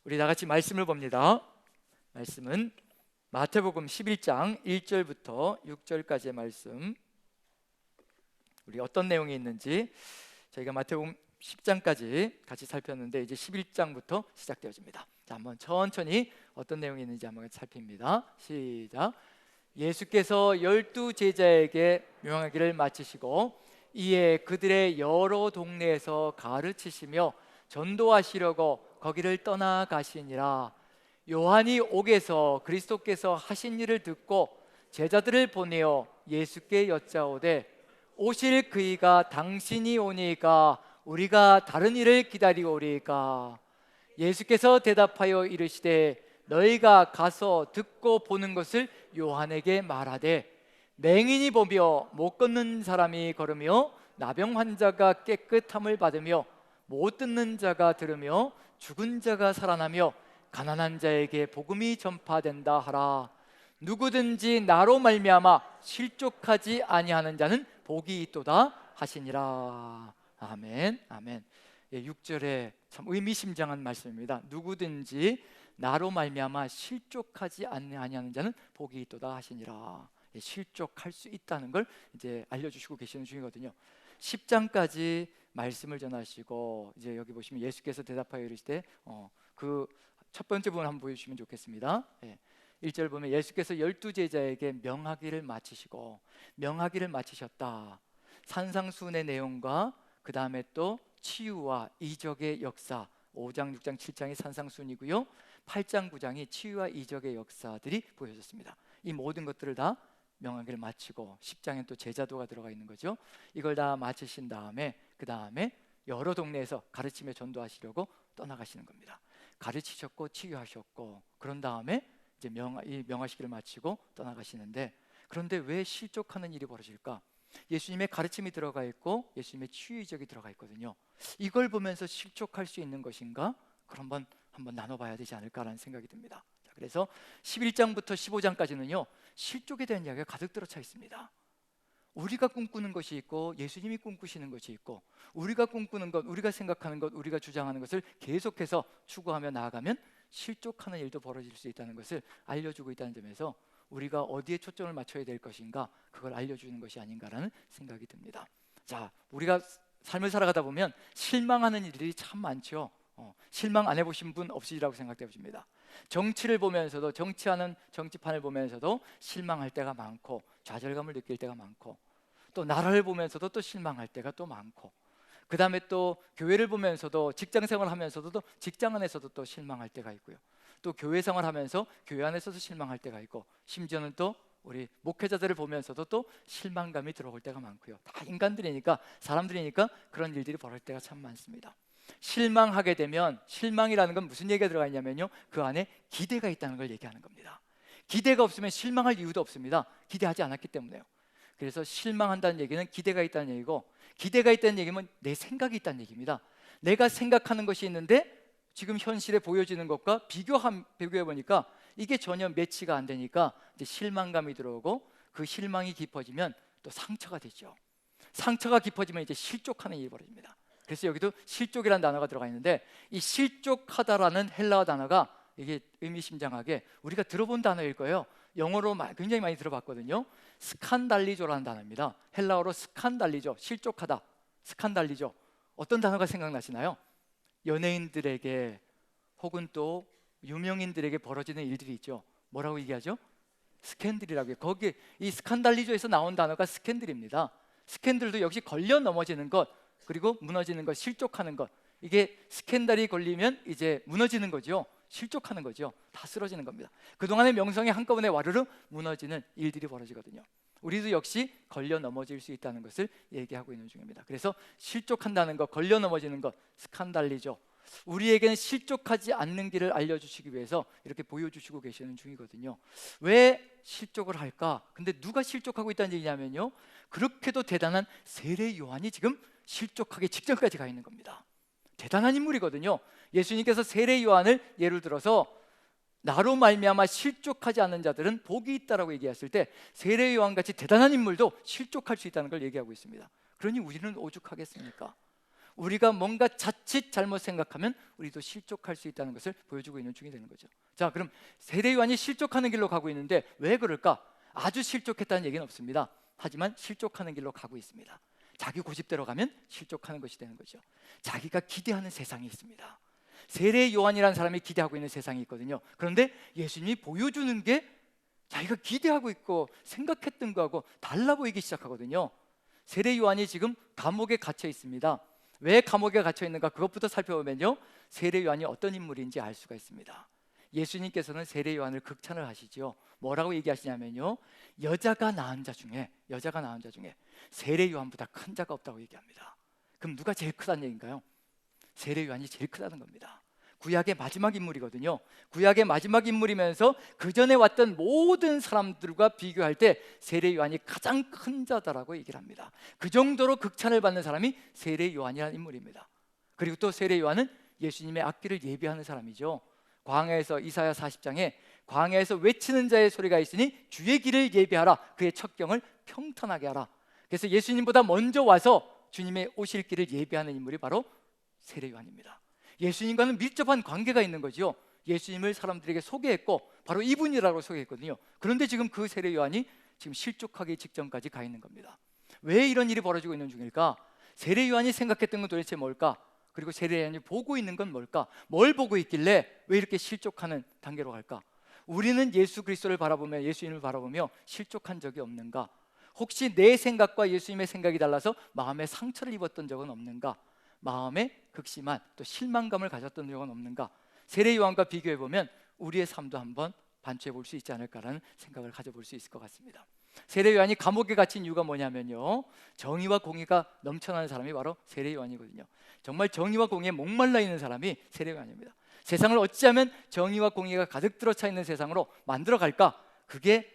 우리 다 같이 말씀을 봅니다. 말씀은 마태복음 11장 1절부터 6절까지의 말씀. 우리 어떤 내용이 있는지 저희가 마태복음 10장까지 같이 살폈는데 이제 11장부터 시작되어집니다. 자, 한번 천천히 어떤 내용이 있는지 한번 살핍니다. 시작. 예수께서 12 제자에게 명하기를 마치시고 이에 그들의 여러 동네에서 가르치시며 전도하시려고 거기를 떠나가시니라. 요한이 옥에서 그리스도께서 하신 일을 듣고 제자들을 보내어 예수께 여짜오되 오실 그이가 당신이 오니까 우리가 다른 일을 기다리오리까? 예수께서 대답하여 이르시되 너희가 가서 듣고 보는 것을 요한에게 말하되 맹인이 보며 못 걷는 사람이 걸으며 나병 환자가 깨끗함을 받으며 못 듣는 자가 들으며 죽은 자가 살아나며 가난한 자에게 복음이 전파된다 하라. 누구든지 나로 말미암아 실족하지 아니하는 자는 복이 있도다 하시니라. 아멘. 아멘. 6절에 참 의미심장한 말씀입니다. 누구든지 나로 말미암아 실족하지 아니하는 자는 복이 있도다 하시니라. 실족할 수 있다는 걸 이제 알려주시고 계시는 중이거든요. 10장까지 말씀을 전하시고 이제 여기 보시면 예수께서 대답하여 이르시되 그 첫 번째 부분 한번 보여주시면 좋겠습니다. 1절 보면 예수께서 12 제자에게 명하기를 마치시고 명하기를 마치셨다. 산상수훈의 내용과 그 다음에 또 치유와 이적의 역사 5장, 6장, 7장이 산상수훈이고요 8장, 9장이 치유와 이적의 역사들이 보여졌습니다. 이 모든 것들을 다 명하기를 마치고 10장엔 또 제자도가 들어가 있는 거죠. 이걸 다 마치신 다음에 그 다음에 여러 동네에서 가르치며 전도하시려고 떠나가시는 겁니다. 가르치셨고 치유하셨고 그런 다음에 이제 명하시기를 마치고 떠나가시는데, 그런데 왜 실족하는 일이 벌어질까? 예수님의 가르침이 들어가 있고 예수님의 치유 이적이 들어가 있거든요. 이걸 보면서 실족할 수 있는 것인가? 그럼 한번 나눠봐야 되지 않을까라는 생각이 듭니다. 자, 그래서 11장부터 15장까지는요 실족에 대한 이야기가 가득 들어차 있습니다. 우리가 꿈꾸는 것이 있고 예수님이 꿈꾸시는 것이 있고 우리가 꿈꾸는 것, 우리가 생각하는 것, 우리가 주장하는 것을 계속해서 추구하며 나아가면 실족하는 일도 벌어질 수 있다는 것을 알려주고 있다는 점에서 우리가 어디에 초점을 맞춰야 될 것인가, 그걸 알려주는 것이 아닌가라는 생각이 듭니다. 자, 우리가 삶을 살아가다 보면 실망하는 일들이 참 많죠. 실망 안 해보신 분 없으시라고 생각해 보십니다. 정치를 보면서도, 정치하는 정치판을 보면서도 실망할 때가 많고 좌절감을 느낄 때가 많고, 또 나라를 보면서도 또 실망할 때가 또 많고, 그 다음에 또 교회를 보면서도, 직장 생활하면서도 또 직장 안에서도 또 실망할 때가 있고요, 또 교회 생활하면서 교회 안에서도 실망할 때가 있고, 심지어는 또 우리 목회자들을 보면서도 또 실망감이 들어올 때가 많고요. 다 인간들이니까, 사람들이니까 그런 일들이 벌어질 때가 참 많습니다. 실망하게 되면, 실망이라는 건 무슨 얘기가 들어가 있냐면요, 그 안에 기대가 있다는 걸 얘기하는 겁니다. 기대가 없으면 실망할 이유도 없습니다. 기대하지 않았기 때문에요. 그래서 실망한다는 얘기는 기대가 있다는 얘기고, 기대가 있다는 얘기는 내 생각이 있다는 얘기입니다. 내가 생각하는 것이 있는데 지금 현실에 보여지는 것과 비교해 보니까 이게 전혀 매치가 안 되니까 이제 실망감이 들어오고, 그 실망이 깊어지면 또 상처가 되죠. 상처가 깊어지면 이제 실족하는 일이 벌어집니다. 그래서 여기도 실족이라는 단어가 들어가 있는데, 이 실족하다라는 헬라어 단어가 이게 의미심장하게 우리가 들어본 단어일 거예요. 영어로 굉장히 많이 들어봤거든요. 스칸달리조라는 단어입니다. 헬라어로 스칸달리조, 실족하다, 스칸달리조. 어떤 단어가 생각나시나요? 연예인들에게 혹은 또 유명인들에게 벌어지는 일들이 있죠. 뭐라고 얘기하죠? 스캔들이라고 해요. 거기 이 스칸달리조에서 나온 단어가 스캔들입니다. 스캔들도 역시 걸려 넘어지는 것, 그리고 무너지는 것, 실족하는 것. 이게 스캔들이 걸리면 이제 무너지는 거죠. 실족하는 거죠. 다 쓰러지는 겁니다. 그동안의 명성이 한꺼번에 와르르 무너지는 일들이 벌어지거든요. 우리도 역시 걸려 넘어질 수 있다는 것을 얘기하고 있는 중입니다. 그래서 실족한다는 것, 걸려 넘어지는 것, 스칸달리죠. 우리에게는 실족하지 않는 길을 알려주시기 위해서 이렇게 보여주시고 계시는 중이거든요. 왜 실족을 할까? 근데 누가 실족하고 있다는 얘기냐면요, 그렇게도 대단한 세례 요한이 지금 실족하기 직전까지 가 있는 겁니다. 대단한 인물이거든요. 예수님께서 세례 요한을 예를 들어서 나로 말미암아 실족하지 않는 자들은 복이 있다라고 얘기했을 때, 세례 요한같이 대단한 인물도 실족할 수 있다는 걸 얘기하고 있습니다. 그러니 우리는 오죽하겠습니까? 우리가 뭔가 자칫 잘못 생각하면 우리도 실족할 수 있다는 것을 보여주고 있는 중이 되는 거죠. 자, 그럼 세례 요한이 실족하는 길로 가고 있는데 왜 그럴까? 아주 실족했다는 얘기는 없습니다. 하지만 실족하는 길로 가고 있습니다. 자기 고집대로 가면 실족하는 것이 되는 거죠. 자기가 기대하는 세상이 있습니다. 세례 요한이라는 사람이 기대하고 있는 세상이 있거든요. 그런데 예수님이 보여주는 게 자기가 기대하고 있고 생각했던 거하고 달라 보이기 시작하거든요. 세례 요한이 지금 감옥에 갇혀 있습니다. 왜 감옥에 갇혀 있는가? 그것부터 살펴보면요, 세례 요한이 어떤 인물인지 알 수가 있습니다. 예수님께서는 세례 요한을 극찬을 하시죠. 뭐라고 얘기하시냐면요, 여자가 낳은 자 중에 세례 요한보다 큰 자가 없다고 얘기합니다. 그럼 누가 제일 크다는 얘기인가요? 세례 요한이 제일 크다는 겁니다. 구약의 마지막 인물이거든요. 구약의 마지막 인물이면서 그 전에 왔던 모든 사람들과 비교할 때 세례 요한이 가장 큰 자다라고 얘기를 합니다. 그 정도로 극찬을 받는 사람이 세례 요한이라는 인물입니다. 그리고 또 세례 요한은 예수님의 앞길을 예비하는 사람이죠. 광야에서 이사야 40장에 광야에서 외치는 자의 소리가 있으니 주의 길을 예비하라, 그의 첩경을 평탄하게 하라. 그래서 예수님보다 먼저 와서 주님의 오실 길을 예비하는 인물이 바로 세례 요한입니다. 예수님과는 밀접한 관계가 있는 거죠. 예수님을 사람들에게 소개했고 바로 이분이라고 소개했거든요. 그런데 지금 그 세례 요한이 지금 실족하기 직전까지 가 있는 겁니다. 왜 이런 일이 벌어지고 있는 중일까? 세례 요한이 생각했던 건 도대체 뭘까? 그리고 세례 요한이 보고 있는 건 뭘까? 뭘 보고 있길래 왜 이렇게 실족하는 단계로 갈까? 우리는 예수 그리스도를 바라보며 예수님을 바라보며 실족한 적이 없는가? 혹시 내 생각과 예수님의 생각이 달라서 마음에 상처를 입었던 적은 없는가? 마음에 극심한 또 실망감을 가졌던 적은 없는가? 세례 요한과 비교해보면 우리의 삶도 한번 반추해 볼 수 있지 않을까라는 생각을 가져볼 수 있을 것 같습니다. 세례 요한이 감옥에 갇힌 이유가 뭐냐면요, 정의와 공의가 넘쳐나는 사람이 바로 세례 요한이거든요. 정말 정의와 공의에 목말라 있는 사람이 세례 요한입니다. 세상을 어찌하면 정의와 공의가 가득 들어차 있는 세상으로 만들어 갈까? 그게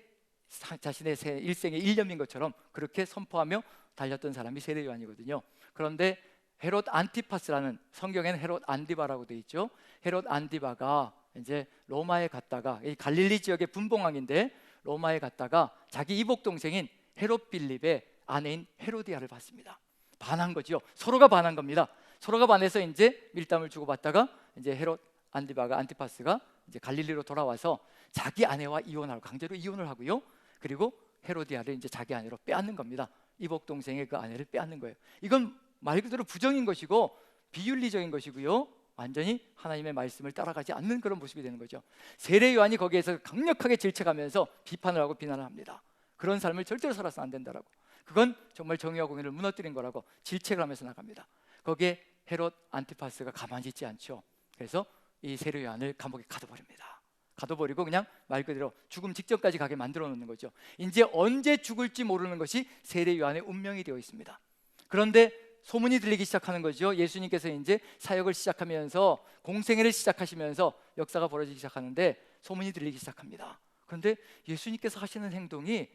자신의 일생의 일념인 것처럼 그렇게 선포하며 달렸던 사람이 세례 요한이거든요. 그런데 헤롯 안티파스라는, 성경에는 헤롯 안디바라고 되어 있죠. 헤롯 안디바가 이제 로마에 갔다가, 이 갈릴리 지역의 분봉왕인데 로마에 갔다가 자기 이복 동생인 헤롯 빌립의 아내인 헤로디아를 봤습니다. 반한 거죠. 서로가 반한 겁니다. 서로가 반해서 이제 밀담을 주고받다가 이제 헤롯 안티파스가 이제 갈릴리로 돌아와서 자기 아내와 이혼하고 강제로 이혼을 하고요. 그리고 헤로디아를 이제 자기 아내로 빼앗는 겁니다. 이복 동생의 그 아내를 빼앗는 거예요. 이건 말 그대로 부정인 것이고 비윤리적인 것이고요, 완전히 하나님의 말씀을 따라가지 않는 그런 모습이 되는 거죠. 세례 요한이 거기에서 강력하게 질책하면서 비판을 하고 비난을 합니다. 그런 삶을 절대로 살아서는 안 된다라고, 그건 정말 정의와 공의를 무너뜨린 거라고 질책을 하면서 나갑니다. 거기에 헤롯 안티파스가 가만히 있지 않죠. 그래서 이 세례 요한을 감옥에 가둬버립니다. 가둬버리고 그냥 말 그대로 죽음 직전까지 가게 만들어 놓는 거죠. 이제 언제 죽을지 모르는 것이 세례 요한의 운명이 되어 있습니다. 그런데 소문이 들리기 시작하는 거죠. 예수님께서 이제 사역을 시작하면서, 공생애를 시작하시면서 역사가 벌어지기 시작하는데 소문이 들리기 시작합니다. 그런데 예수님께서 하시는 행동이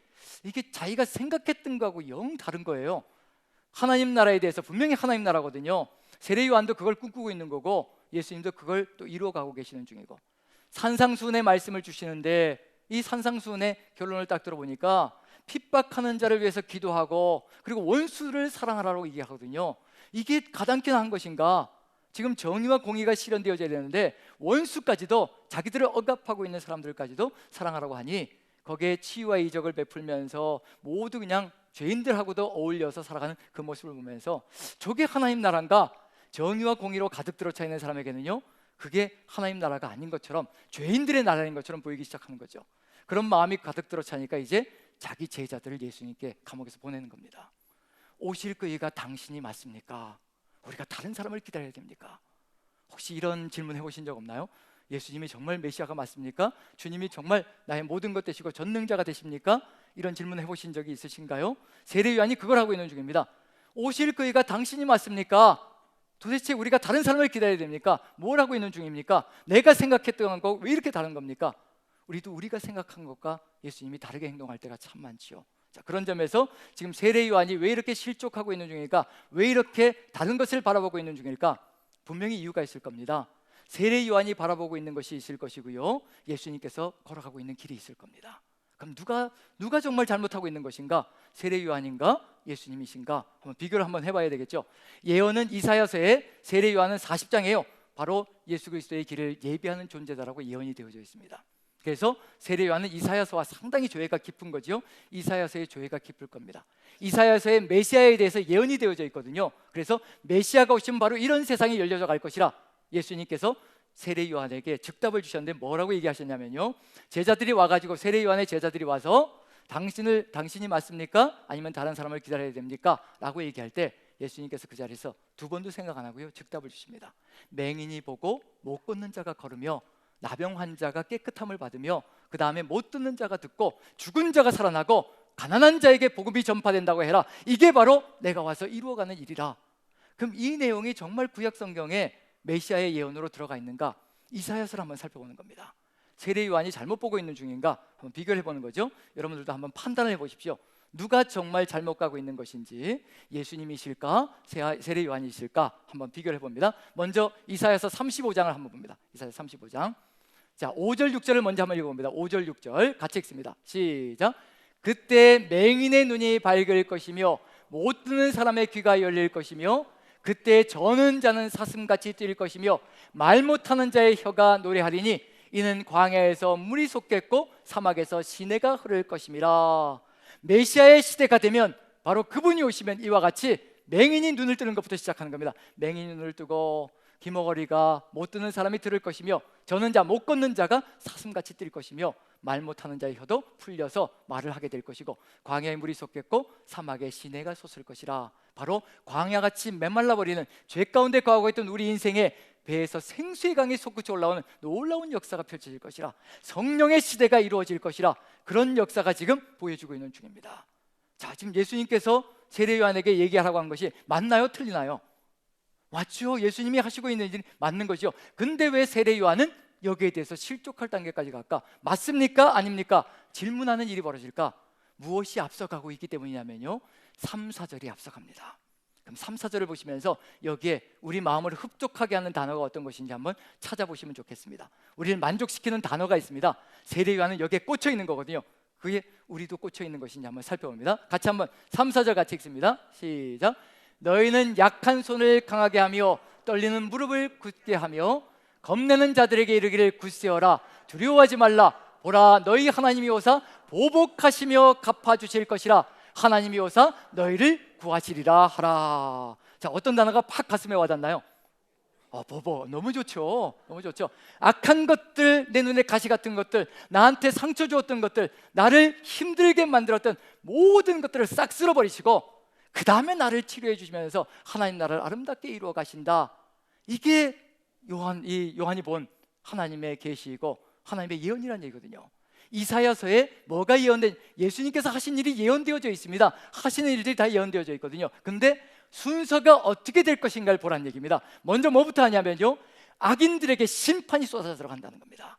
이게 자기가 생각했던 거하고 영 다른 거예요. 하나님 나라에 대해서, 분명히 하나님 나라거든요. 세례 요한도 그걸 꿈꾸고 있는 거고 예수님도 그걸 또 이루어가고 계시는 중이고, 산상수훈의 말씀을 주시는데 이 산상수훈의 결론을 딱 들어보니까 핍박하는 자를 위해서 기도하고 그리고 원수를 사랑하라고 얘기하거든요. 이게 가당키 나은 것인가? 지금 정의와 공의가 실현되어져야 되는데 원수까지도, 자기들을 억압하고 있는 사람들까지도 사랑하라고 하니 거기에 치유와 이적을 베풀면서 모두 그냥 죄인들하고도 어울려서 살아가는 그 모습을 보면서 저게 하나님 나라인가? 정의와 공의로 가득 들어차 있는 사람에게는요, 그게 하나님 나라가 아닌 것처럼, 죄인들의 나라인 것처럼 보이기 시작하는 거죠. 그런 마음이 가득 들어차니까 이제 자기 제자들을 예수님께 감옥에서 보내는 겁니다. 오실 그이가 당신이 맞습니까? 우리가 다른 사람을 기다려야 됩니까? 혹시 이런 질문 해보신 적 없나요? 예수님이 정말 메시아가 맞습니까? 주님이 정말 나의 모든 것 되시고 전능자가 되십니까? 이런 질문 해보신 적이 있으신가요? 세례 요한이 그걸 하고 있는 중입니다. 오실 그이가 당신이 맞습니까? 도대체 우리가 다른 사람을 기다려야 됩니까? 뭘 하고 있는 중입니까? 내가 생각했던 거 왜 이렇게 다른 겁니까? 우리도 우리가 생각한 것과 예수님이 다르게 행동할 때가 참 많지요. 자, 그런 점에서 지금 세례 요한이 왜 이렇게 실족하고 있는 중일까? 왜 이렇게 다른 것을 바라보고 있는 중일까? 분명히 이유가 있을 겁니다. 세례 요한이 바라보고 있는 것이 있을 것이고요, 예수님께서 걸어가고 있는 길이 있을 겁니다. 그럼 누가 정말 잘못하고 있는 것인가? 세례 요한인가? 예수님이신가? 한번 비교를 한번 해봐야 되겠죠. 예언은 이사야서에 세례 요한은 40장이에요. 바로 예수 그리스도의 길을 예비하는 존재다라고 예언이 되어져 있습니다. 그래서 세례 요한은 이사야서와 상당히 조예가 깊은 거죠. 이사야서의 조예가 깊을 겁니다. 이사야서의 메시아에 대해서 예언이 되어져 있거든요. 그래서 메시아가 오시면 바로 이런 세상이 열려져 갈 것이라 예수님께서 세례 요한에게 즉답을 주셨는데 뭐라고 얘기하셨냐면요, 제자들이 와가지고, 세례 요한의 제자들이 와서 당신이 맞습니까? 아니면 다른 사람을 기다려야 됩니까? 라고 얘기할 때 예수님께서 그 자리에서 두 번도 생각 안 하고요, 즉답을 주십니다. 맹인이 보고 못 걷는 자가 걸으며 나병 환자가 깨끗함을 받으며 그 다음에 못 듣는 자가 듣고 죽은 자가 살아나고 가난한 자에게 복음이 전파된다고 해라. 이게 바로 내가 와서 이루어가는 일이라. 그럼 이 내용이 정말 구약 성경에 메시아의 예언으로 들어가 있는가? 이사야서를 한번 살펴보는 겁니다. 세례 요한이 잘못 보고 있는 중인가? 한번 비교를 해보는 거죠. 여러분들도 한번 판단을 해보십시오. 누가 정말 잘못 가고 있는 것인지, 예수님이실까? 세례 요한이실까? 한번 비교를 해봅니다. 먼저 이사야서 35장을 한번 봅니다. 이사야서 35장. 자, 5절 6절을 먼저 한번 읽어봅니다. 5절 6절 같이 읽습니다. 시작. 그때 맹인의 눈이 밝을 것이며 못 듣는 사람의 귀가 열릴 것이며 그때 저는 자는 사슴같이 뛸 것이며 말 못하는 자의 혀가 노래하리니 이는 광야에서 물이 솟겠고 사막에서 시내가 흐를 것임이라. 메시아의 시대가 되면 바로 그분이 오시면 이와 같이 맹인이 눈을 뜨는 것부터 시작하는 겁니다. 맹인이 눈을 뜨고 귀머거리가 못 듣는 사람이 들을 것이며 저는 자 못 걷는 자가 사슴같이 뛸 것이며 말 못하는 자의 혀도 풀려서 말을 하게 될 것이고 광야에 물이 솟겠고 사막에 시내가 솟을 것이라. 바로 광야같이 메말라버리는 죄 가운데 거하고 있던 우리 인생에 배에서 생수의 강이 솟구쳐 올라오는 놀라운 역사가 펼쳐질 것이라. 성령의 시대가 이루어질 것이라. 그런 역사가 지금 보여주고 있는 중입니다. 자, 지금 예수님께서 세례 요한에게 얘기하라고 한 것이 맞나요? 틀리나요? 맞죠? 예수님이 하시고 있는 일이 맞는 거죠. 근데 왜 세례 요한은 여기에 대해서 실족할 단계까지 갈까? 맞습니까? 아닙니까? 질문하는 일이 벌어질까? 무엇이 앞서가고 있기 때문이냐면요, 3, 4절이 앞서갑니다. 그럼 3, 4절을 보시면서 여기에 우리 마음을 흡족하게 하는 단어가 어떤 것인지 한번 찾아보시면 좋겠습니다. 우리를 만족시키는 단어가 있습니다. 세례 요한은 여기에 꽂혀 있는 거거든요. 그게 우리도 꽂혀 있는 것인지 한번 살펴봅니다. 같이 한번 3, 4절 같이 읽습니다. 시작. 너희는 약한 손을 강하게 하며 떨리는 무릎을 굳게 하며 겁내는 자들에게 이르기를 굳세어라. 두려워하지 말라. 보라, 너희 하나님이 오사 보복하시며 갚아주실 것이라. 하나님이 오사 너희를 구하시리라 하라. 자, 어떤 단어가 팍 가슴에 와닿나요? 보복. 너무 좋죠. 너무 좋죠. 악한 것들, 내 눈에 가시 같은 것들, 나한테 상처 주었던 것들, 나를 힘들게 만들었던 모든 것들을 싹 쓸어버리시고 그 다음에 나를 치료해 주시면서 하나님 나라를 아름답게 이루어 가신다. 이게 요한이 본 하나님의 계시이고 하나님의 예언이라는 얘기거든요. 이사야서에 뭐가 예언된, 예수님께서 하신 일이 예언되어져 있습니다. 하시는 일들이 다 예언되어져 있거든요. 근데 순서가 어떻게 될 것인가를 보라는 얘기입니다. 먼저 뭐부터 하냐면요, 악인들에게 심판이 쏟아져 들어간다는 겁니다.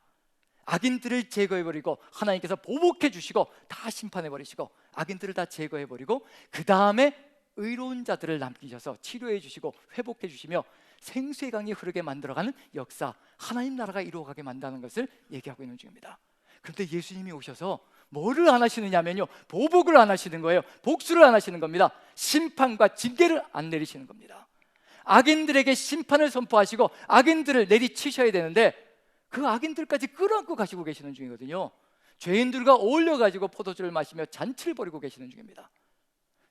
악인들을 제거해버리고 하나님께서 보복해 주시고 다 심판해버리시고 악인들을 다 제거해버리고 그 다음에 의로운 자들을 남기셔서 치료해 주시고 회복해 주시며 생수의 강이 흐르게 만들어가는 역사, 하나님 나라가 이루어가게 만드는 것을 얘기하고 있는 중입니다. 그런데 예수님이 오셔서 뭐를 안 하시느냐면요, 보복을 안 하시는 거예요. 복수를 안 하시는 겁니다. 심판과 징계를 안 내리시는 겁니다. 악인들에게 심판을 선포하시고 악인들을 내리치셔야 되는데 그 악인들까지 끌어안고 가시고 계시는 중이거든요. 죄인들과 어울려가지고 포도주를 마시며 잔치를 벌이고 계시는 중입니다.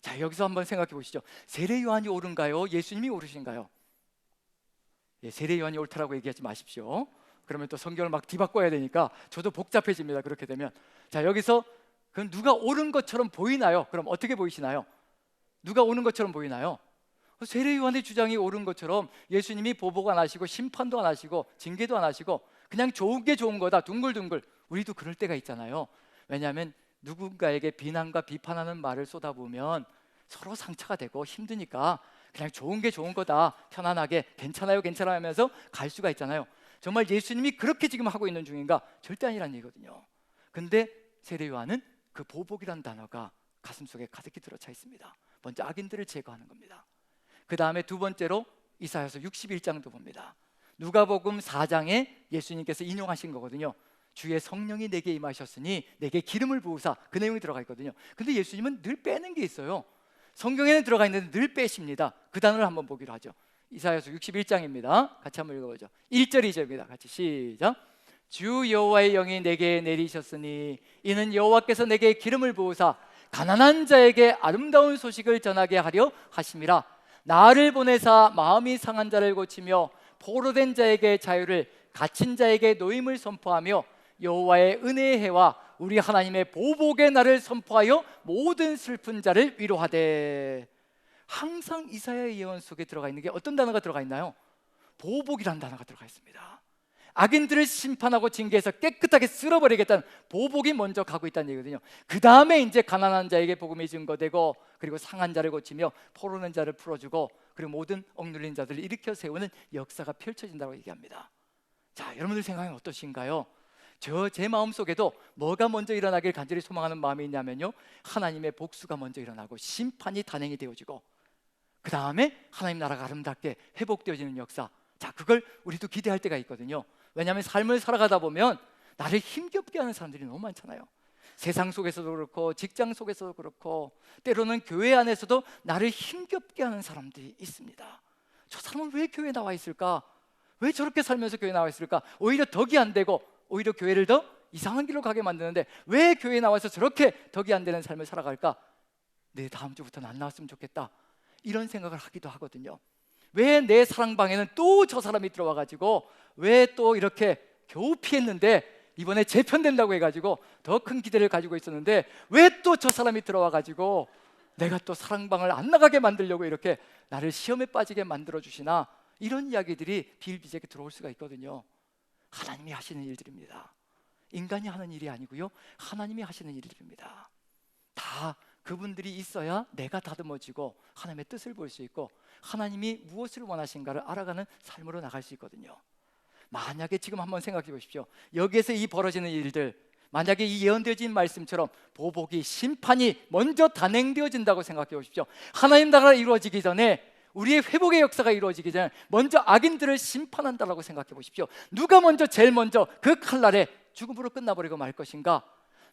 자, 여기서 한번 생각해 보시죠. 세례 요한이 옳은가요? 예수님이 옳으신가요? 세례 요한이 옳다라고 얘기하지 마십시오. 그러면 또 성경을 막 뒤바꿔야 되니까 저도 복잡해집니다. 그렇게 되면. 자, 여기서 그럼 누가 옳은 것처럼 보이나요? 그럼 어떻게 보이시나요? 누가 옳은 것처럼 보이나요? 세례 요한의 주장이 옳은 것처럼 예수님이 보복 안 하시고 심판도 안 하시고 징계도 안 하시고 그냥 좋은 게 좋은 거다, 둥글둥글. 우리도 그럴 때가 있잖아요. 왜냐하면 누군가에게 비난과 비판하는 말을 쏟아부으면 서로 상처가 되고 힘드니까 그냥 좋은 게 좋은 거다, 편안하게 괜찮아요 괜찮아요 하면서 갈 수가 있잖아요. 정말 예수님이 그렇게 지금 하고 있는 중인가? 절대 아니란 얘기거든요. 근데 세례 요한은 그 보복이라는 단어가 가슴속에 가득히 들어차 있습니다. 먼저 악인들을 제거하는 겁니다. 그 다음에 두 번째로 이사야서 61장도 봅니다. 누가복음 4장에 예수님께서 인용하신 거거든요. 주의 성령이 내게 임하셨으니 내게 기름을 부으사, 그 내용이 들어가 있거든요. 근데 예수님은 늘 빼는 게 있어요. 성경에는 들어가 있는데 늘 빼십니다. 그 단어를 한번 보기로 하죠. 이사야서 61장입니다. 같이 한번 읽어보죠. 1절 2절입니다. 같이 시작. 주 여호와의 영이 내게 내리셨으니 이는 여호와께서 내게 기름을 부으사 가난한 자에게 아름다운 소식을 전하게 하려 하심이라. 나를 보내사 마음이 상한 자를 고치며 포로된 자에게 자유를, 갇힌 자에게 노임을 선포하며 여호와의 은혜의 해와 우리 하나님의 보복의 날을 선포하여 모든 슬픈 자를 위로하되. 항상 이사야의 예언 속에 들어가 있는 게 어떤 단어가 들어가 있나요? 보복이라는 단어가 들어가 있습니다. 악인들을 심판하고 징계해서 깨끗하게 쓸어버리겠다는 보복이 먼저 가고 있다는 얘기거든요. 그 다음에 이제 가난한 자에게 복음이 증거되고, 그리고 상한 자를 고치며 포로된 자를 풀어주고, 그리고 모든 억눌린 자들을 일으켜 세우는 역사가 펼쳐진다고 얘기합니다. 자, 여러분들 생각은 어떠신가요? 제 마음속에도 뭐가 먼저 일어나길 간절히 소망하는 마음이 있냐면요, 하나님의 복수가 먼저 일어나고 심판이 단행이 되어지고, 그 다음에 하나님 나라가 아름답게 회복되어지는 역사. 자, 그걸 우리도 기대할 때가 있거든요. 왜냐하면 삶을 살아가다 보면 나를 힘겹게 하는 사람들이 너무 많잖아요. 세상 속에서도 그렇고 직장 속에서도 그렇고, 때로는 교회 안에서도 나를 힘겹게 하는 사람들이 있습니다. 저 사람은 왜 교회에 나와 있을까? 왜 저렇게 살면서 교회에 나와 있을까? 오히려 덕이 안 되고 오히려 교회를 더 이상한 길로 가게 만드는데 왜 교회에 나와서 저렇게 덕이 안 되는 삶을 살아갈까? 내 다음 주부터는 안 나왔으면 좋겠다, 이런 생각을 하기도 하거든요. 왜 내 사랑방에는 또 저 사람이 들어와가지고 왜 또 이렇게 겨우 피했는데 이번에 재편된다고 해가지고 더 큰 기대를 가지고 있었는데 왜 또 저 사람이 들어와가지고 내가 또 사랑방을 안 나가게 만들려고 이렇게 나를 시험에 빠지게 만들어주시나, 이런 이야기들이 비일비재하게 들어올 수가 있거든요. 하나님이 하시는 일들입니다. 인간이 하는 일이 아니고요, 하나님이 하시는 일들입니다. 다 그분들이 있어야 내가 다듬어지고 하나님의 뜻을 볼 수 있고 하나님이 무엇을 원하신가를 알아가는 삶으로 나갈 수 있거든요. 만약에 지금 한번 생각해 보십시오. 여기에서 이 벌어지는 일들, 만약에 이 예언되어진 말씀처럼 보복이, 심판이 먼저 단행되어진다고 생각해 보십시오. 하나님 나라가 이루어지기 전에, 우리의 회복의 역사가 이루어지기 전에 먼저 악인들을 심판한다고 생각해 보십시오. 누가 먼저 제일 먼저 그 칼날에 죽음으로 끝나버리고 말 것인가?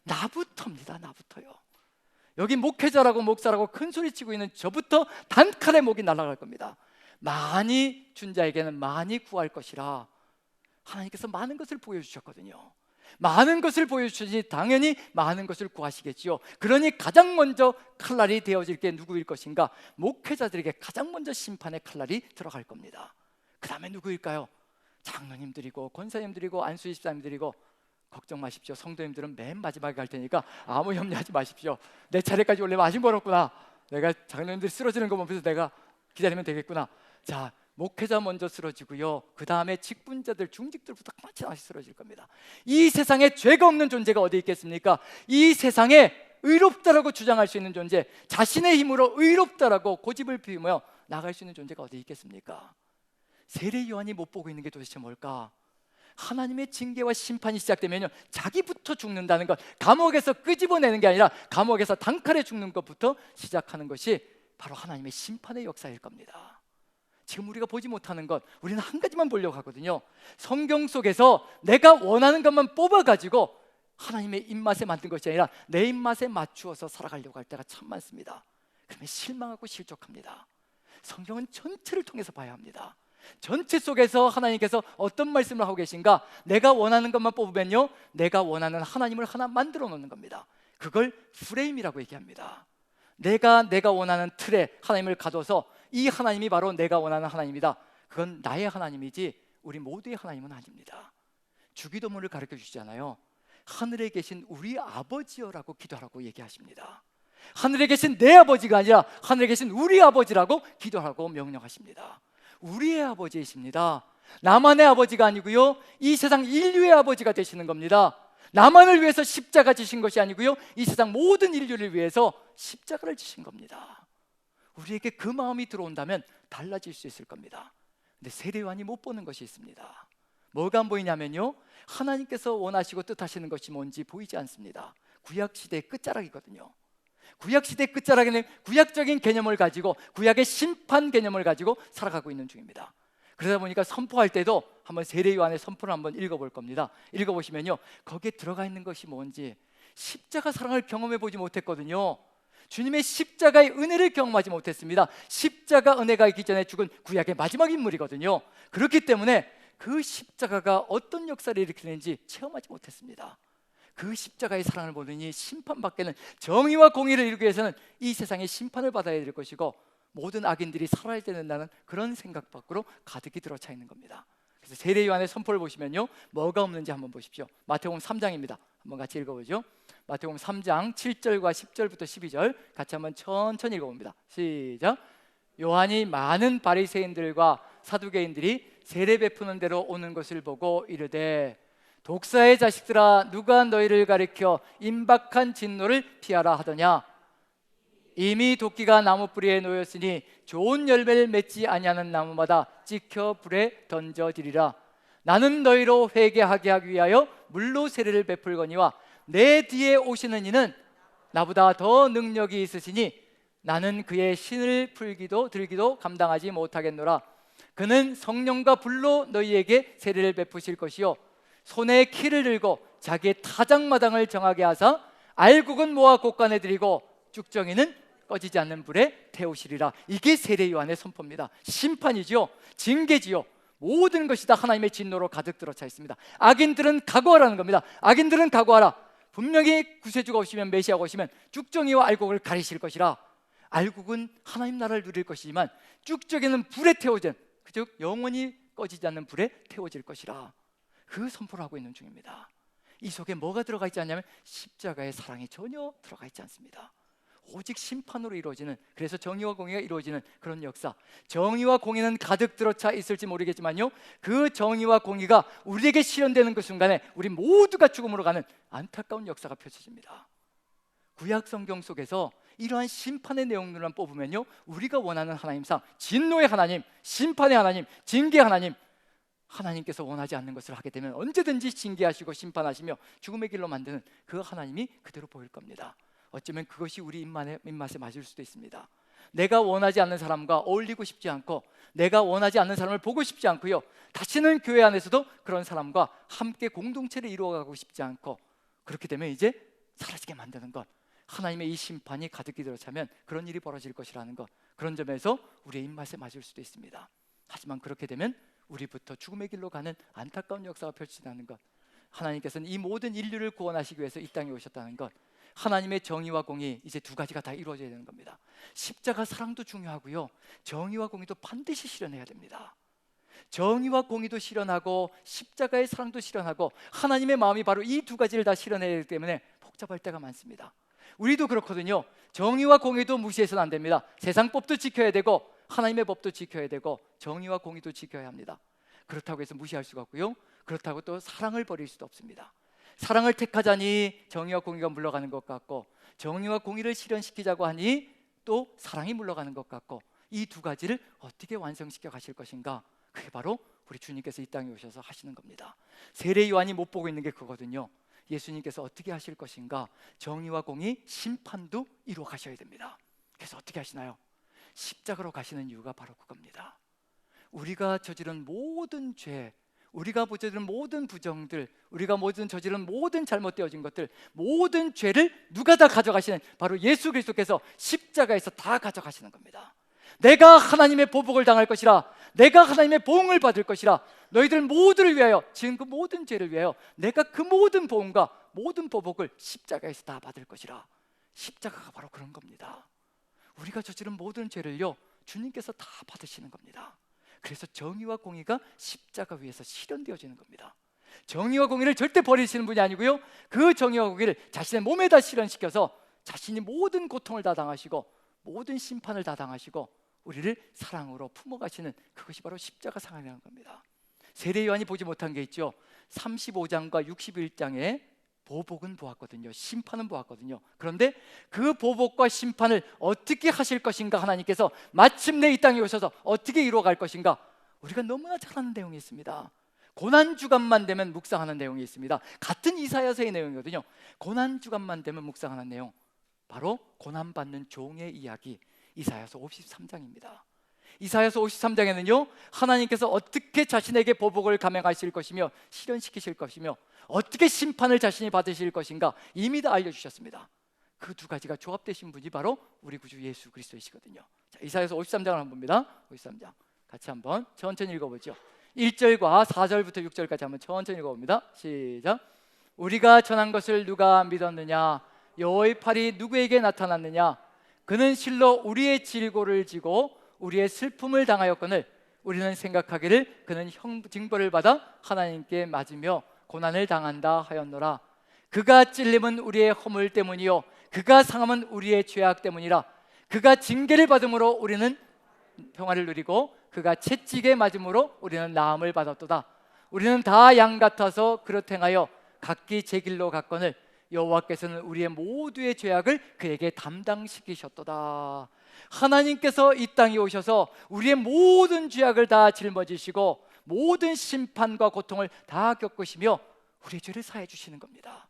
나부터입니다. 나부터요. 여기 목회자라고 목사라고 큰 소리 치고 있는 저부터 단칼에 목이 날아갈 겁니다. 많이 준 자에게는 많이 구할 것이라. 하나님께서 많은 것을 보여주셨거든요. 많은 것을 보여주시니 당연히 많은 것을 구하시겠지요. 그러니 가장 먼저 칼날이 되어질 게 누구일 것인가? 목회자들에게 가장 먼저 심판의 칼날이 들어갈 겁니다. 그 다음에 누구일까요? 장로님들이고 권사님들이고 안수집사님들이고. 걱정 마십시오. 성도님들은 맨 마지막에 갈 테니까 아무 염려하지 마십시오. 내 차례까지 원래 마신 거였구나. 내가 장로님들이 쓰러지는 거 보면서 내가 기다리면 되겠구나. 자, 목회자 먼저 쓰러지고요, 그 다음에 직분자들, 중직들부터 같이 쓰러질 겁니다. 이 세상에 죄가 없는 존재가 어디 있겠습니까? 이 세상에 의롭다라고 주장할 수 있는 존재, 자신의 힘으로 의롭다라고 고집을 피우며 나갈 수 있는 존재가 어디 있겠습니까? 세례 요한이 못 보고 있는 게 도대체 뭘까? 하나님의 징계와 심판이 시작되면요, 자기부터 죽는다는 것, 감옥에서 끄집어내는 게 아니라 감옥에서 단칼에 죽는 것부터 시작하는 것이 바로 하나님의 심판의 역사일 겁니다. 지금 우리가 보지 못하는 것, 우리는 한 가지만 보려고 하거든요. 성경 속에서 내가 원하는 것만 뽑아가지고 하나님의 입맛에 만든 것이 아니라 내 입맛에 맞추어서 살아가려고 할 때가 참 많습니다. 그러면 실망하고 실족합니다. 성경은 전체를 통해서 봐야 합니다. 전체 속에서 하나님께서 어떤 말씀을 하고 계신가? 내가 원하는 것만 뽑으면요, 내가 원하는 하나님을 하나 만들어 놓는 겁니다. 그걸 프레임이라고 얘기합니다. 내가 원하는 틀에 하나님을 가둬서 이 하나님이 바로 내가 원하는 하나님이다. 그건 나의 하나님이지 우리 모두의 하나님은 아닙니다. 주기도문을 가르쳐 주시잖아요. 하늘에 계신 우리 아버지여라고 기도하라고 얘기하십니다. 하늘에 계신 내 아버지가 아니라 하늘에 계신 우리 아버지라고 기도하라고 명령하십니다. 우리의 아버지이십니다. 나만의 아버지가 아니고요, 이 세상 인류의 아버지가 되시는 겁니다. 나만을 위해서 십자가 지신 것이 아니고요, 이 세상 모든 인류를 위해서 십자가를 지신 겁니다. 우리에게 그 마음이 들어온다면 달라질 수 있을 겁니다. 근데 세례 요한이 못 보는 것이 있습니다. 뭐가 안 보이냐면요, 하나님께서 원하시고 뜻하시는 것이 뭔지 보이지 않습니다. 구약시대의 끝자락이거든요. 구약시대의 끝자락에는 구약적인 개념을 가지고, 구약의 심판 개념을 가지고 살아가고 있는 중입니다. 그러다 보니까 선포할 때도 한번 세례 요한의 선포를 한번 읽어볼 겁니다. 읽어보시면요, 거기에 들어가 있는 것이 뭔지, 십자가 사랑을 경험해 보지 못했거든요. 주님의 십자가의 은혜를 경험하지 못했습니다. 십자가 은혜가 있기 전에 죽은 구약의 마지막 인물이거든요. 그렇기 때문에 그 십자가가 어떤 역사를 일으키는지 체험하지 못했습니다. 그 십자가의 사랑을 보느니 심판받게는, 정의와 공의를 이루기 위해서는 이 세상의 심판을 받아야 될 것이고 모든 악인들이 살아야 된다는 그런 생각 밖으로 가득히 들어차 있는 겁니다. 그래서 세례 요한의 선포를 보시면요, 뭐가 없는지 한번 보십시오. 마태복음 3장입니다. 한번 같이 읽어보죠. 마태복음 3장 7절과 10절부터 12절 같이 한번 천천히 읽어봅니다. 시작. 요한이 많은 바리새인들과 사두개인들이 세례 베푸는 대로 오는 것을 보고 이르되, 독사의 자식들아, 누가 너희를 가리켜 임박한 진노를 피하라 하더냐. 이미 도끼가 나무 뿌리에 놓였으니 좋은 열매를 맺지 아니하는 나무마다 찍혀 불에 던져지리라. 나는 너희로 회개하게 하기 위하여 물로 세례를 베풀거니와 내 뒤에 오시는 이는 나보다 더 능력이 있으시니 나는 그의 신을 들기도 감당하지 못하겠노라. 그는 성령과 불로 너희에게 세례를 베푸실 것이요, 손에 키를 들고 자기의 타작마당을 정하게 하사 알곡은 모아 곳간에 들이고 쭉정이는 꺼지지 않는 불에 태우시리라. 이게 세례 요한의 선포입니다. 심판이지요, 징계지요. 모든 것이 다 하나님의 진노로 가득 들어차 있습니다. 악인들은 각오하라는 겁니다. 악인들은 각오하라. 분명히 구세주가 오시면, 메시아가 오시면 쭉정이와 알곡을 가리실 것이라. 알곡은 하나님 나라를 누릴 것이지만 쭉정이는 불에 태워진, 즉 영원히 꺼지지 않는 불에 태워질 것이라. 그 선포를 하고 있는 중입니다. 이 속에 뭐가 들어가 있지 않냐면 십자가의 사랑이 전혀 들어가 있지 않습니다. 오직 심판으로 이루어지는, 그래서 정의와 공의가 이루어지는 그런 역사. 정의와 공의는 가득 들어차 있을지 모르겠지만요, 그 정의와 공의가 우리에게 실현되는 그 순간에 우리 모두가 죽음으로 가는 안타까운 역사가 펼쳐집니다. 구약 성경 속에서 이러한 심판의 내용들만 뽑으면요, 우리가 원하는 하나님상, 진노의 하나님, 심판의 하나님, 징계의 하나님, 하나님께서 원하지 않는 것을 하게 되면 언제든지 징계하시고 심판하시며 죽음의 길로 만드는 그 하나님이 그대로 보일 겁니다. 어쩌면 그것이 우리 입맛에 맞을 수도 있습니다. 내가 원하지 않는 사람과 어울리고 싶지 않고, 내가 원하지 않는 사람을 보고 싶지 않고요, 다시는 교회 안에서도 그런 사람과 함께 공동체를 이루어가고 싶지 않고, 그렇게 되면 이제 사라지게 만드는 것, 하나님의 이 심판이 가득히 들어차면 그런 일이 벌어질 것이라는 것, 그런 점에서 우리의 입맛에 맞을 수도 있습니다. 하지만 그렇게 되면 우리부터 죽음의 길로 가는 안타까운 역사가 펼쳐진다는 것, 하나님께서는 이 모든 인류를 구원하시기 위해서 이 땅에 오셨다는 것, 하나님의 정의와 공의, 이제 두 가지가 다 이루어져야 되는 겁니다. 십자가 사랑도 중요하고요, 정의와 공의도 반드시 실현해야 됩니다. 정의와 공의도 실현하고 십자가의 사랑도 실현하고 하나님의 마음이 바로 이 두 가지를 다 실현해야 하기 때문에 복잡할 때가 많습니다. 우리도 그렇거든요. 정의와 공의도 무시해서는 안 됩니다. 세상 법도 지켜야 되고 하나님의 법도 지켜야 되고 정의와 공의도 지켜야 합니다. 그렇다고 해서 무시할 수가 없고요, 그렇다고 또 사랑을 버릴 수도 없습니다. 사랑을 택하자니 정의와 공의가 물러가는 것 같고, 정의와 공의를 실현시키자고 하니 또 사랑이 물러가는 것 같고, 이 두 가지를 어떻게 완성시켜 가실 것인가, 그게 바로 우리 주님께서 이 땅에 오셔서 하시는 겁니다. 세례 요한이 못 보고 있는 게 그거거든요. 예수님께서 어떻게 하실 것인가, 정의와 공의, 심판도 이루어 가셔야 됩니다. 그래서 어떻게 하시나요? 십자가로 가시는 이유가 바로 그겁니다. 우리가 저지른 모든 죄, 우리가 저지른 모든 부정들, 우리가 저지른 모든 잘못되어진 것들, 모든 죄를 누가 다 가져가시는, 바로 예수 그리스도께서 십자가에서 다 가져가시는 겁니다. 내가 하나님의 보복을 당할 것이라, 내가 하나님의 보응을 받을 것이라, 너희들 모두를 위하여, 지금 그 모든 죄를 위하여 내가 그 모든 보응과 모든 보복을 십자가에서 다 받을 것이라. 십자가가 바로 그런 겁니다. 우리가 저지른 모든 죄를요, 주님께서 다 받으시는 겁니다. 그래서 정의와 공의가 십자가 위에서 실현되어지는 겁니다. 정의와 공의를 절대 버리시는 분이 아니고요, 그 정의와 공의를 자신의 몸에다 실현시켜서 자신이 모든 고통을 다 당하시고 모든 심판을 다 당하시고 우리를 사랑으로 품어가시는, 그것이 바로 십자가 상황이라는 겁니다. 세례 요한이 보지 못한 게 있죠. 35장과 61장에 보복은 보았거든요, 심판은 보았거든요. 그런데 그 보복과 심판을 어떻게 하실 것인가, 하나님께서 마침내 이 땅에 오셔서 어떻게 이루어갈 것인가, 우리가 너무나 잘 아는 내용이 있습니다. 고난주간만 되면 묵상하는 내용이 있습니다. 같은 이사야서의 내용이거든요. 고난주간만 되면 묵상하는 내용, 바로 고난받는 종의 이야기, 이사야서 53장입니다. 이사야서 53장에는요 하나님께서 어떻게 자신에게 보복을 감행하실 것이며 실현시키실 것이며 어떻게 심판을 자신이 받으실 것인가 이미 다 알려주셨습니다. 그 두 가지가 조합되신 분이 바로 우리 구주 예수 그리스도이시거든요. 자, 이사야서 53장을 한번 봅니다. 53장 같이 한번 천천히 읽어보죠. 1절과 4절부터 6절까지 한번 천천히 읽어봅니다. 시작. 우리가 전한 것을 누가 믿었느냐? 여호와의 팔이 누구에게 나타났느냐? 그는 실로 우리의 질고를 지고 우리의 슬픔을 당하였거늘 우리는 생각하기를 그는 징벌을 받아 하나님께 맞으며 고난을 당한다 하였노라. 그가 찔림은 우리의 허물 때문이요 그가 상함은 우리의 죄악 때문이라. 그가 징계를 받음으로 우리는 평화를 누리고 그가 채찍에 맞음으로 우리는 나음을 받았도다. 우리는 다 양 같아서 그렇게 행하여 각기 제 길로 갔거늘 여호와께서는 우리의 모두의 죄악을 그에게 담당시키셨도다. 하나님께서 이 땅에 오셔서 우리의 모든 죄악을 다 짊어지시고 모든 심판과 고통을 다 겪으시며 우리의 죄를 사해 주시는 겁니다.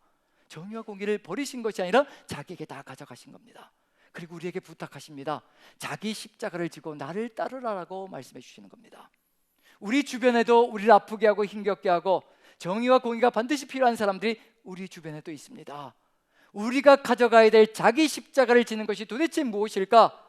정의와 공의를 버리신 것이 아니라 자기에게 다 가져가신 겁니다. 그리고 우리에게 부탁하십니다. 자기 십자가를 지고 나를 따르라라고 말씀해 주시는 겁니다. 우리 주변에도 우리를 아프게 하고 힘겹게 하고 정의와 공의가 반드시 필요한 사람들이 우리 주변에도 있습니다. 우리가 가져가야 될 자기 십자가를 지는 것이 도대체 무엇일까?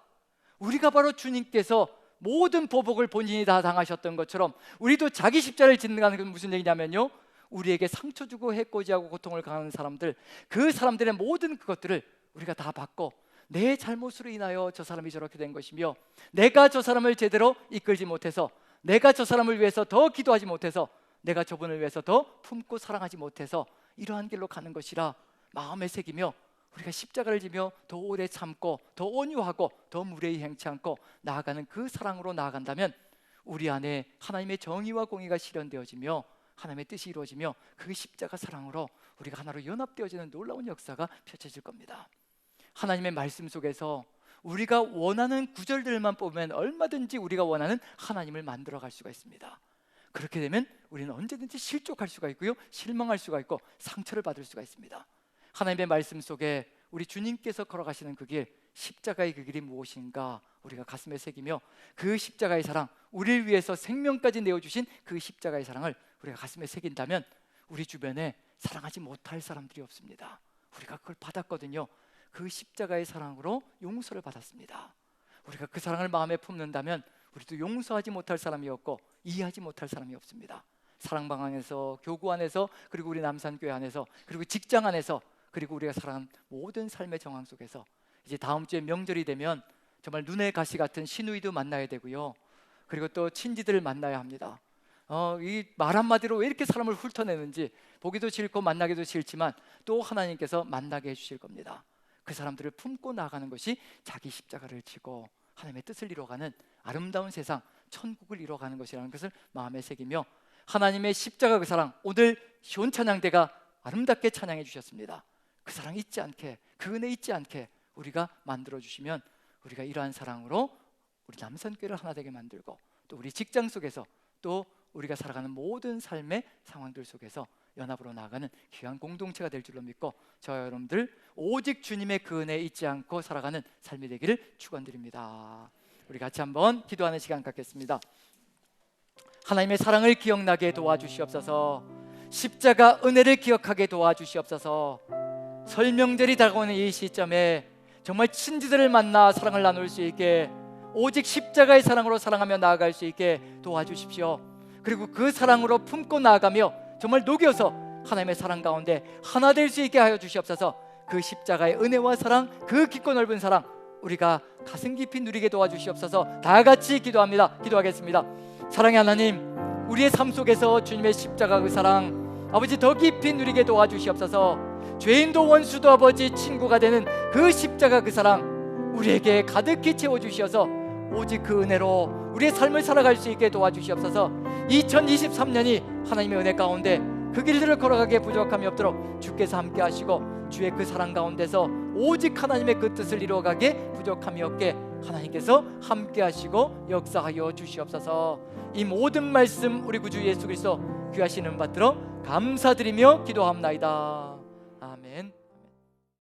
우리가 바로 주님께서 모든 보복을 본인이 다 당하셨던 것처럼 우리도 자기 십자가를 짓는다는 건 무슨 얘기냐면요 우리에게 상처 주고 해코지하고 고통을 당하는 사람들, 그 사람들의 모든 그것들을 우리가 다 받고 내 잘못으로 인하여 저 사람이 저렇게 된 것이며 내가 저 사람을 제대로 이끌지 못해서 내가 저 사람을 위해서 더 기도하지 못해서 내가 저분을 위해서 더 품고 사랑하지 못해서 이러한 길로 가는 것이라 마음에 새기며 우리가 십자가를 지며 더 오래 참고 더 온유하고 더 무례히 행치 않고 나아가는 그 사랑으로 나아간다면 우리 안에 하나님의 정의와 공의가 실현되어지며 하나님의 뜻이 이루어지며 그 십자가 사랑으로 우리가 하나로 연합되어지는 놀라운 역사가 펼쳐질 겁니다. 하나님의 말씀 속에서 우리가 원하는 구절들만 뽑으면 얼마든지 우리가 원하는 하나님을 만들어갈 수가 있습니다. 그렇게 되면 우리는 언제든지 실족할 수가 있고요 실망할 수가 있고 상처를 받을 수가 있습니다. 하나님의 말씀 속에 우리 주님께서 걸어가시는 그 길, 십자가의 그 길이 무엇인가 우리가 가슴에 새기며 그 십자가의 사랑, 우리를 위해서 생명까지 내어주신 그 십자가의 사랑을 우리가 가슴에 새긴다면 우리 주변에 사랑하지 못할 사람들이 없습니다. 우리가 그걸 받았거든요. 그 십자가의 사랑으로 용서를 받았습니다. 우리가 그 사랑을 마음에 품는다면 우리도 용서하지 못할 사람이 없고 이해하지 못할 사람이 없습니다. 사랑방 안에서, 교구 안에서, 그리고 우리 남산교회 안에서, 그리고 직장 안에서, 그리고 우리가 살아가는 모든 삶의 정황 속에서 이제 다음 주에 명절이 되면 정말 눈의 가시 같은 시누이도 만나야 되고요 그리고 또 친지들을 만나야 합니다. 이 말 한마디로 왜 이렇게 사람을 훑어내는지 보기도 싫고 만나기도 싫지만 또 하나님께서 만나게 해주실 겁니다. 그 사람들을 품고 나가는 것이 자기 십자가를 지고 하나님의 뜻을 이루어가는 아름다운 세상, 천국을 이루어가는 것이라는 것을 마음에 새기며 하나님의 십자가 그 사랑, 오늘 시온찬양대가 아름답게 찬양해 주셨습니다. 그 사랑 잊지 않게, 그 은혜 잊지 않게 우리가 만들어주시면 우리가 이러한 사랑으로 우리 남산교회를 하나 되게 만들고 또 우리 직장 속에서 또 우리가 살아가는 모든 삶의 상황들 속에서 연합으로 나아가는 귀한 공동체가 될 줄로 믿고 저와 여러분들 오직 주님의 그 은혜 잊지 않고 살아가는 삶이 되기를 축원드립니다. 우리 같이 한번 기도하는 시간 갖겠습니다. 하나님의 사랑을 기억나게 도와주시옵소서. 십자가 은혜를 기억하게 도와주시옵소서. 설명절이 다가오는 이 시점에 정말 친지들을 만나 사랑을 나눌 수 있게 오직 십자가의 사랑으로 사랑하며 나아갈 수 있게 도와주십시오. 그리고 그 사랑으로 품고 나아가며 정말 녹여서 하나님의 사랑 가운데 하나 될 수 있게 하여 주시옵소서. 그 십자가의 은혜와 사랑, 그 깊고 넓은 사랑 우리가 가슴 깊이 누리게 도와주시옵소서. 다 같이 기도합니다. 기도하겠습니다. 사랑의 하나님, 우리의 삶 속에서 주님의 십자가 그 사랑 아버지 더 깊이 누리게 도와주시옵소서. 죄인도 원수도 아버지 친구가 되는 그 십자가 그 사랑 우리에게 가득히 채워주시어서 오직 그 은혜로 우리의 삶을 살아갈 수 있게 도와주시옵소서. 2023년이 하나님의 은혜 가운데 그 길들을 걸어가기에 부족함이 없도록 주께서 함께 하시고 주의 그 사랑 가운데서 오직 하나님의 그 뜻을 이루어가기에 부족함이 없게 하나님께서 함께 하시고 역사하여 주시옵소서. 이 모든 말씀 우리 구주 예수 그리스도 귀하신 은 받들어 감사드리며 기도합나이다.